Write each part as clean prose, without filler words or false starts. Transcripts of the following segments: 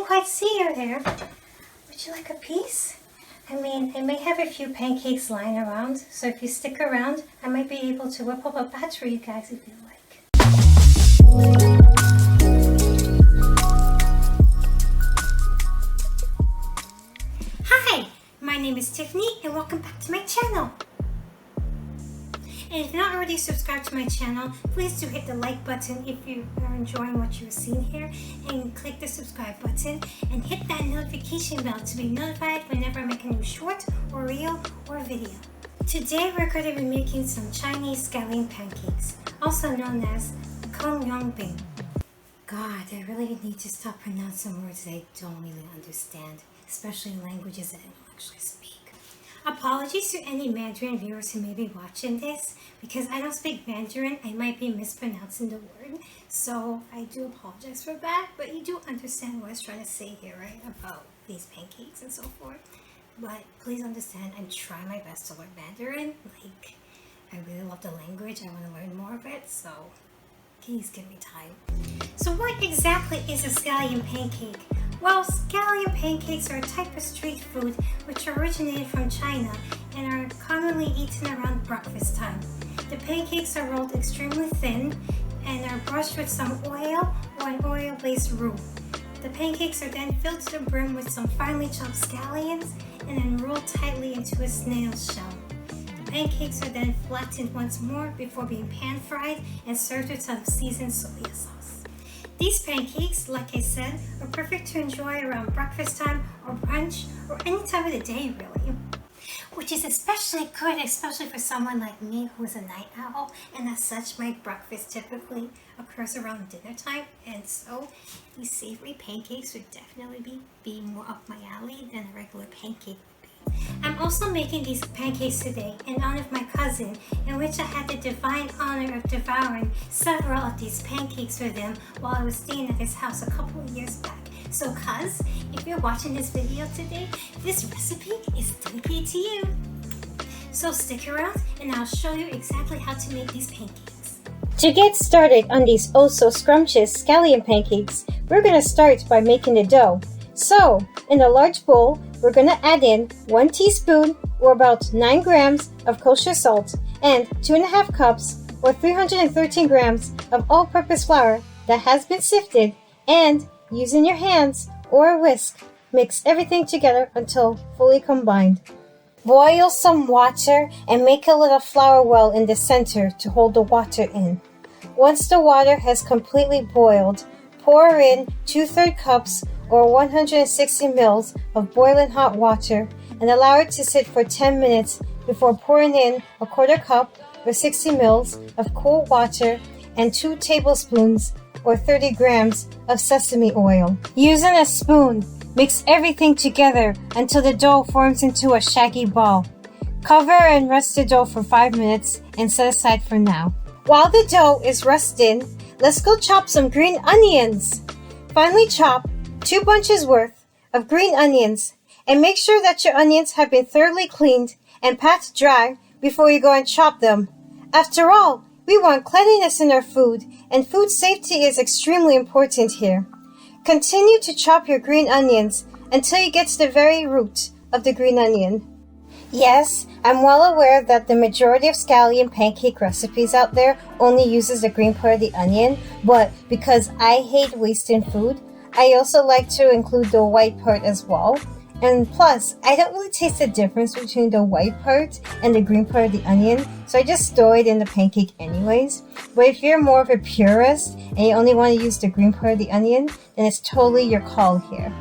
can't quite see you there. Would you like a piece? I mean, I may have a few pancakes lying around, so if you stick around, I might be able to whip up a batch for you guys if you like. Hi, my name is Tiffany and welcome back to my channel. And if you're not already subscribed to my channel, please do hit the like button if you are enjoying what you're seeing here, and click the subscribe button and hit that notification bell to be notified whenever I make a new short or reel or video. Today we're going to be making some Chinese scallion pancakes, also known as Cong. God, I really need to stop pronouncing words that I don't really understand, especially languages that I don't actually speak. Apologies to any Mandarin viewers who may be watching this, because I don't speak Mandarin, I might be mispronouncing the word, so I do apologize for that, but you do understand what I was trying to say here, right, about these pancakes and so forth. But please understand, I'm trying my best to learn Mandarin. Like, I really love the language, I want to learn more of it, so please give me time. So what exactly is a scallion pancake? Well, scallion pancakes are a type of street food which originated from China and are commonly eaten around breakfast time. The pancakes are rolled extremely thin and are brushed with some oil or an oil-based roux. The pancakes are then filled to the brim with some finely chopped scallions and then rolled tightly into a snail's shell. The pancakes are then flattened once more before being pan-fried and served with some seasoned soya sauce. These pancakes, like I said, are perfect to enjoy around breakfast time or brunch or any time of the day really. Which is especially good, especially for someone like me who is a night owl, and as such my breakfast typically occurs around dinner time, and so these savory pancakes would definitely be more up my alley than a regular pancake. I'm also making these pancakes today in honor of my cousin, in which I had the divine honor of devouring several of these pancakes for them while I was staying at his house a couple of years back. So cuz, if you're watching this video today, this recipe is dedicated to you. So stick around and I'll show you exactly how to make these pancakes. To get started on these oh so scrumptious scallion pancakes, we're going to start by making the dough. So, in a large bowl, we're going to add in 1 teaspoon or about 9 grams of kosher salt and 2.5 cups or 313 grams of all-purpose flour that has been sifted, and using your hands or a whisk, mix everything together until fully combined. Boil some water and make a little flour well in the center to hold the water in. Once the water has completely boiled, pour in 2/3 cups or 160 ml of boiling hot water and allow it to sit for 10 minutes before pouring in 1/4 cup or 60 ml of cool water and 2 tablespoons or 30 grams of sesame oil. Using a spoon, mix everything together until the dough forms into a shaggy ball. Cover and rest the dough for 5 minutes and set aside for now. While the dough is resting, let's go chop some green onions. Finely chop 2 bunches worth of green onions and make sure that your onions have been thoroughly cleaned and pat dry before you go and chop them. After all, we want cleanliness in our food, and food safety is extremely important here. Continue to chop your green onions until you get to the very root of the green onion. Yes, I'm well aware that the majority of scallion pancake recipes out there only uses the green part of the onion, but because I hate wasting food, I also like to include the white part as well. And plus, I don't really taste the difference between the white part and the green part of the onion, so I just throw it in the pancake anyways. But if you're more of a purist and you only want to use the green part of the onion, then it's totally your call here.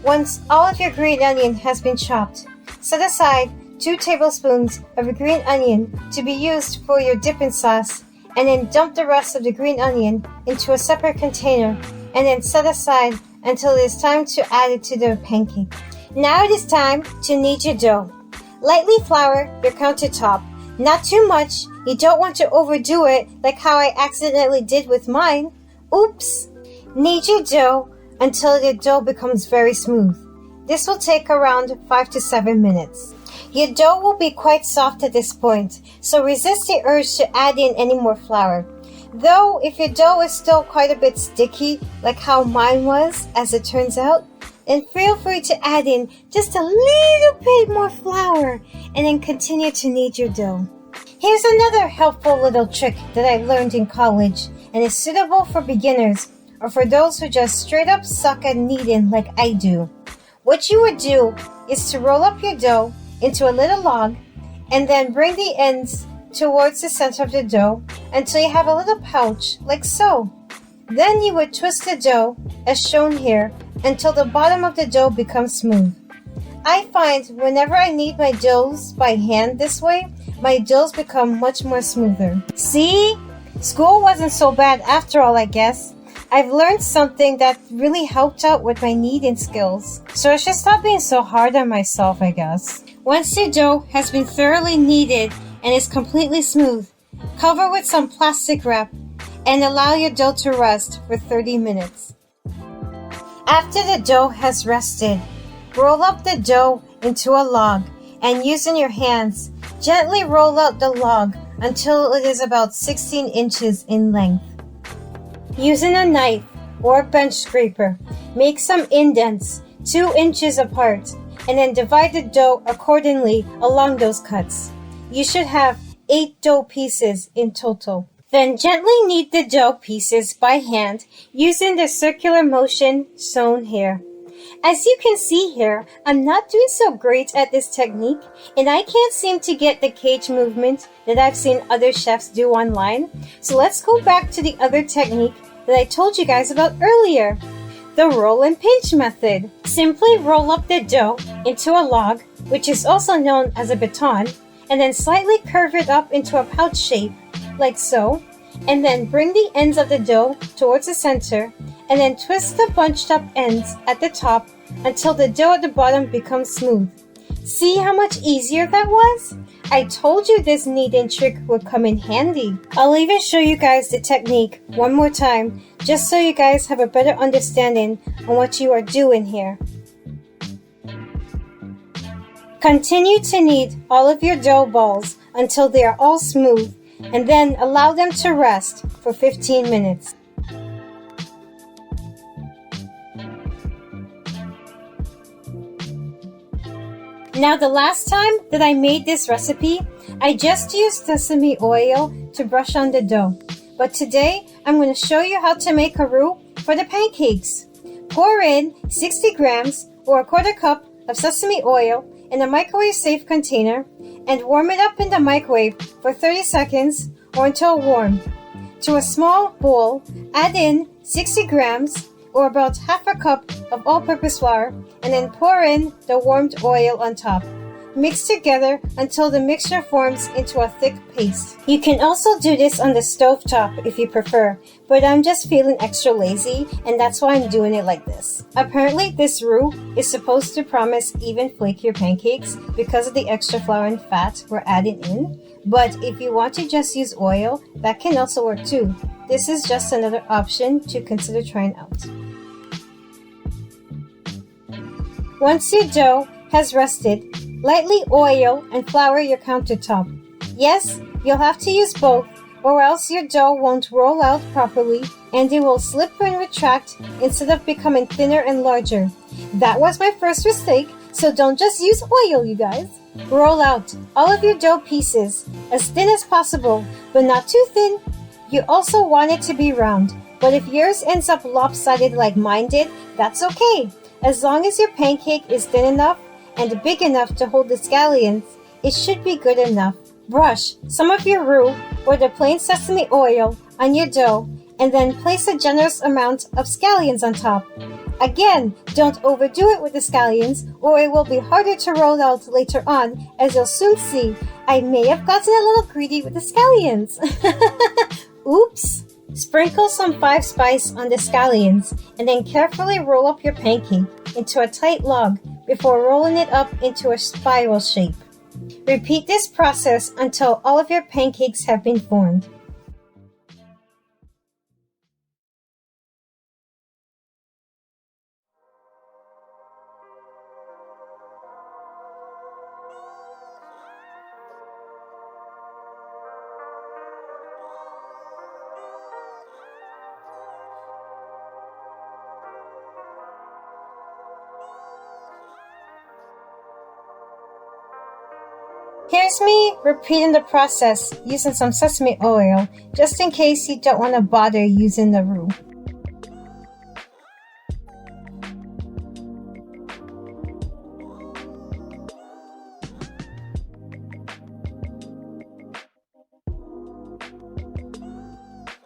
Once all of your green onion has been chopped, set aside 2 tablespoons of a green onion to be used for your dipping sauce, and then dump the rest of the green onion into a separate container and then set aside until it is time to add it to the pancake. Now it is time to knead your dough. Lightly flour your countertop. Not too much, you don't want to overdo it like how I accidentally did with mine. Oops! Knead your dough until the dough becomes very smooth. This will take around 5 to 7 minutes. Your dough will be quite soft at this point, so resist the urge to add in any more flour. Though, if your dough is still quite a bit sticky, like how mine was, as it turns out, And feel free to add in just a little bit more flour and then continue to knead your dough. Here's another helpful little trick that I learned in college and is suitable for beginners or for those who just straight up suck at kneading like I do. What you would do is to roll up your dough into a little log and then bring the ends towards the center of the dough until you have a little pouch like so. Then you would twist the dough, as shown here, until the bottom of the dough becomes smooth. I find whenever I knead my doughs by hand this way, my doughs become much more smoother. See? School wasn't so bad after all, I guess. I've learned something that really helped out with my kneading skills. So I should stop being so hard on myself, I guess. Once your dough has been thoroughly kneaded and is completely smooth, cover with some plastic wrap and allow your dough to rest for 30 minutes. After the dough has rested, roll up the dough into a log and using your hands, gently roll out the log until it is about 16 inches in length. Using a knife or bench scraper, make some indents 2 inches apart and then divide the dough accordingly along those cuts. You should have 8 dough pieces in total. Then gently knead the dough pieces by hand using the circular motion shown here. As you can see here, I'm not doing so great at this technique and I can't seem to get the cage movement that I've seen other chefs do online. So let's go back to the other technique that I told you guys about earlier, the roll and pinch method. Simply roll up the dough into a log, which is also known as a baton, and then slightly curve it up into a pouch shape, like so, and then bring the ends of the dough towards the center, and then twist the bunched up ends at the top until the dough at the bottom becomes smooth. See how much easier that was? I told you this kneading trick would come in handy. I'll even show you guys the technique one more time, just so you guys have a better understanding on what you are doing here. Continue to knead all of your dough balls until they are all smooth, and then allow them to rest for 15 minutes. Now the last time that I made this recipe, I just used sesame oil to brush on the dough. But today, I'm going to show you how to make a roux for the pancakes. Pour in 60 grams or a quarter cup of sesame oil in a microwave-safe container and warm it up in the microwave for 30 seconds or until warm. To a small bowl, add in 60 grams or about half a cup of all-purpose flour and then pour in the warmed oil on top. Mix together until the mixture forms into a thick paste. You can also do this on the stovetop if you prefer, but I'm just feeling extra lazy and that's why I'm doing it like this. Apparently this roux is supposed to promise even flakier pancakes because of the extra flour and fat we're adding in, but if you want to just use oil, that can also work too. This is just another option to consider trying out. Once your dough has rested, lightly oil and flour your countertop. Yes, you'll have to use both or else your dough won't roll out properly and it will slip and retract instead of becoming thinner and larger. That was my first mistake, so don't just use oil, you guys. Roll out all of your dough pieces as thin as possible, but not too thin. You also want it to be round, but if yours ends up lopsided like mine did, that's okay. As long as your pancake is thin enough and big enough to hold the scallions, it should be good enough. Brush some of your roux or the plain sesame oil on your dough and then place a generous amount of scallions on top. Again, don't overdo it with the scallions or it will be harder to roll out later on, as you'll soon see. I may have gotten a little greedy with the scallions. Oops! Sprinkle some 5 spice on the scallions and then carefully roll up your pancake into a tight log before rolling it up into a spiral shape. Repeat this process until all of your pancakes have been formed. Here's me repeating the process using some sesame oil, just in case you don't want to bother using the roux.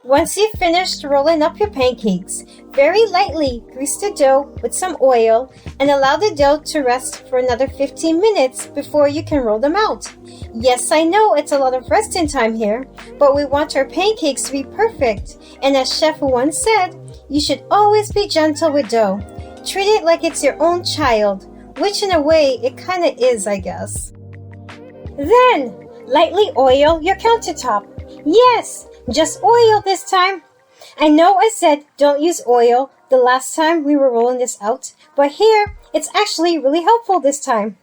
Once you've finished rolling up your pancakes, very lightly grease the dough with some oil and allow the dough to rest for another 15 minutes before you can roll them out. Yes, I know it's a lot of resting time here, but we want our pancakes to be perfect. And as Chef once said, you should always be gentle with dough. Treat it like it's your own child, which in a way it kinda is, I guess. Then, lightly oil your countertop. Yes! Just oil this time. I know I said don't use oil the last time we were rolling this out, but here it's actually really helpful this time.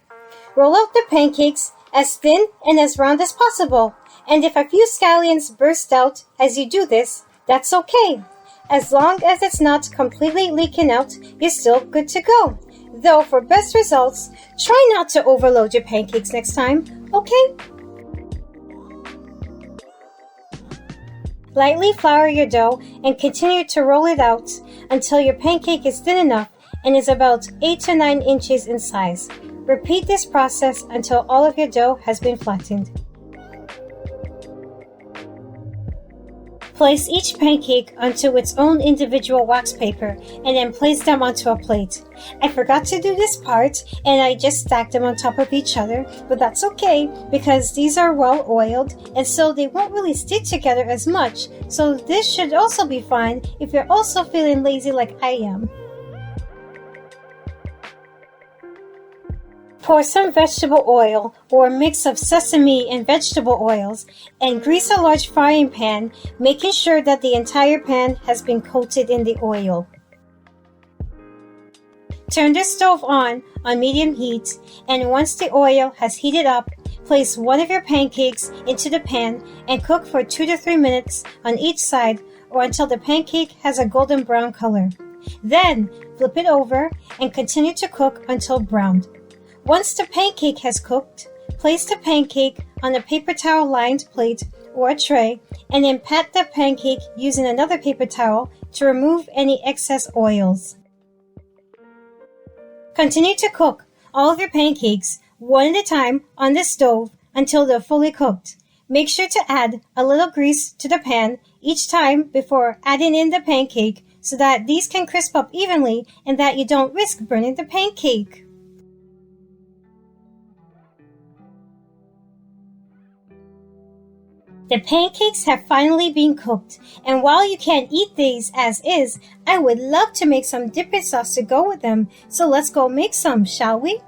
Roll out the pancakes as thin and as round as possible, and if a few scallions burst out as you do this, that's okay. As long as it's not completely leaking out, you're still good to go. Though for best results, try not to overload your pancakes next time, okay? Lightly flour your dough and continue to roll it out until your pancake is thin enough and is about 8 to 9 inches in size. Repeat this process until all of your dough has been flattened. Place each pancake onto its own individual wax paper and then place them onto a plate. I forgot to do this part and I just stacked them on top of each other, but that's okay because these are well oiled and so they won't really stick together as much, so this should also be fine if you're also feeling lazy like I am. Pour some vegetable oil or a mix of sesame and vegetable oils and grease a large frying pan, making sure that the entire pan has been coated in the oil. Turn the stove on medium heat, and once the oil has heated up, place one of your pancakes into the pan and cook for 2 to 3 minutes on each side or until the pancake has a golden brown color. Then flip it over and continue to cook until browned. Once the pancake has cooked, place the pancake on a paper towel lined plate or a tray and then pat the pancake using another paper towel to remove any excess oils. Continue to cook all of your pancakes one at a time on the stove until they're fully cooked. Make sure to add a little grease to the pan each time before adding in the pancake so that these can crisp up evenly and that you don't risk burning the pancake. The pancakes have finally been cooked, and while you can't eat these as is, I would love to make some dipping sauce to go with them, so let's go make some, shall we?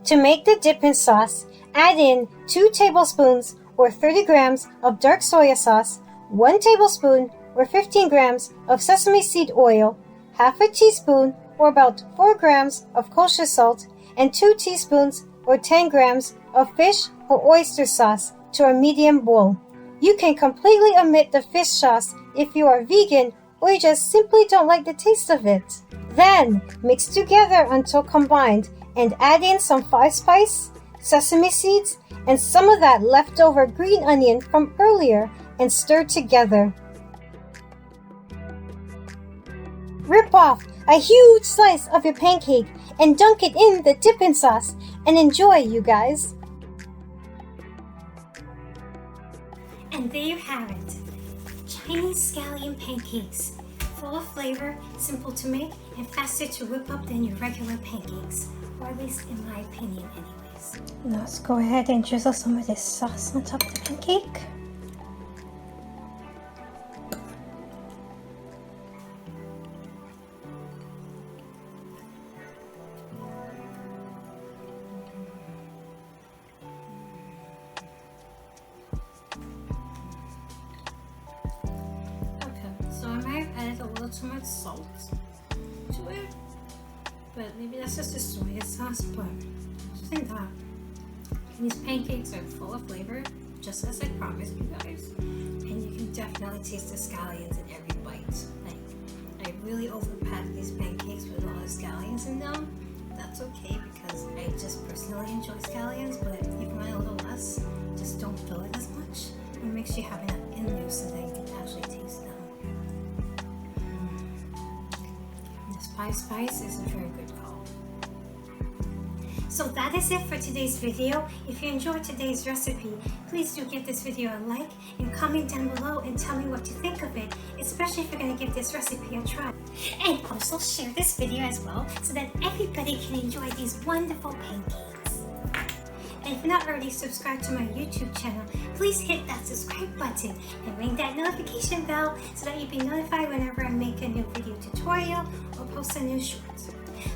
To make the dipping sauce, add in 2 tablespoons or 30 grams of dark soya sauce, 1 tablespoon or 15 grams of sesame seed oil, half a teaspoon or about 4 grams of kosher salt, and 2 teaspoons or 10 grams of fish or oyster sauce to a medium bowl. You can completely omit the fish sauce if you are vegan or you just simply don't like the taste of it. Then, mix together until combined and add in some 5-spice, sesame seeds, and some of that leftover green onion from earlier and stir together. Rip off a huge slice of your pancake and dunk it in the dipping sauce and enjoy, you guys. And there you have it, Chinese scallion pancakes, full of flavor, simple to make, and faster to whip up than your regular pancakes, or at least in my opinion anyways. Let's go ahead and drizzle some of this sauce on top of the pancake. Too much salt to it, but maybe that's just the soy sauce. But just think that these pancakes are full of flavor, just as I promised you guys, and you can definitely taste the scallions in every bite. Like, I really overpacked these pancakes with all the scallions in them. That's that's okay because I just personally enjoy scallions, but if you want a little less, just don't fill it as much. And make sure you have enough in there so that you can actually taste them. The spice is a very good call. So that is it for today's video. If you enjoyed today's recipe, please do give this video a like and comment down below and tell me what you think of it, especially if you're going to give this recipe a try. And also share this video as well so that everybody can enjoy these wonderful pancakes. And if you're not already subscribed to my YouTube channel, please hit that subscribe button and ring that notification bell so that you'll be notified whenever I make a new video tutorial or post a new short.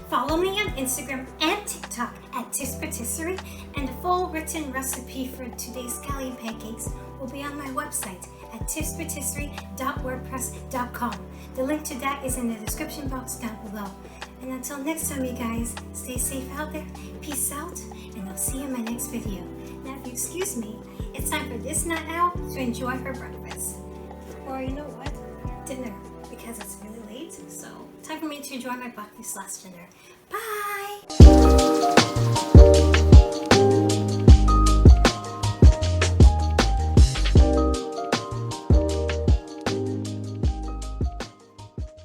Follow me on Instagram and TikTok at Tiff's Patisserie, and the full written recipe for today's scallion pancakes will be on my website at tiffspatisserie.wordpress.com. The link to that is in the description box down below. And until next time, you guys, stay safe out there, peace out, and I'll see you in my next video. Now, if you excuse me, it's time for this nut owl to enjoy her breakfast. Or you know what? Dinner, because it's really late, so time for me to enjoy my breakfast/dinner. Bye!